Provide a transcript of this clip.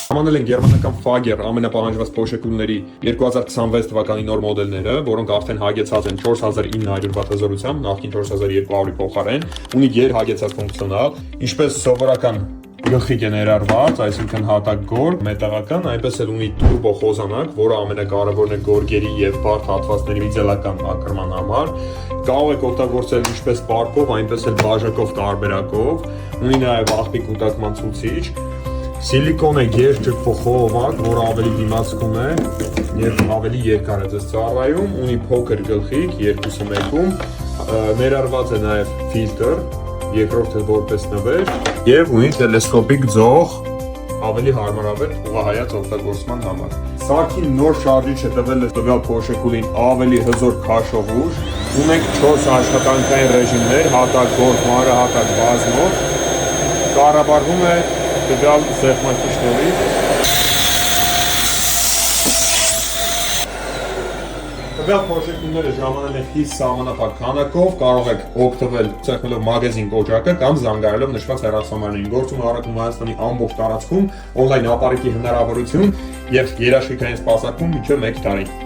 Ամանել են գերմանական Fager ամենապահանջված փոշեկուլների 2026 թվականի նոր մոդելները, որոնք արդեն հագեցած են 4900 վատ հզորությամբ, նախկին 4200-ի փոխարեն, ունի գերհագեցած ֆունկցիոնալ, ինչպես սովորական գլխիկ է ներառված, այսինքն հատակ-գոր, մետաղական, այնպես էլ ունի տուրբո խոզանակ, որը ամենակարևորն է գորգերի եւ բարդ հատվածների վիզելական ակրման համար։ Կարող եք օգտագործել ինչպես պարկով, այնպես էլ բաժակով տարբերակով, ունի նաեւ աղբի կուտակման ցուցիչ, սիլիկոն է գերջկվող խողովակ, որը ավելի դիմացկուն է եւ ավելի երկար է ձեզ ծառայում, ունի փոքր գլխիկ, երկուսը մեկում, ներառված է նաեւ ֆիլտր, երկրորդը որպես նվեր եւ ունի տելեսկոպիկ ձող, ավելի հարմարավետ ուղղահայաց օգտագործման համար։ Սարքին նոր շարժիչը տվել է տվյալ փոշեկուլին ավելի հզոր քաշող ուժ, ունենք 4 աշխատանքային ռեժիմներ, հատակ-գորգ, մանրահատակ, բազմով, կառավարվում է տվյալ սեղմակի շնորհիվ։ Տվյալ փոշեկուլները ժամանել են խիստ սահմանափակ քանակով, կարող եք օգտվել ցեղելով մագազին կոճակը կամ զանգարելով նշված հեռախոսահամարներին։ Գործում է առաքում Հայաստանի ամբողջ տարածքում, օնլայն ապարիկի հնարավորություն եւ երաշխիքային սպասարկում մինչեւ 1 տարի։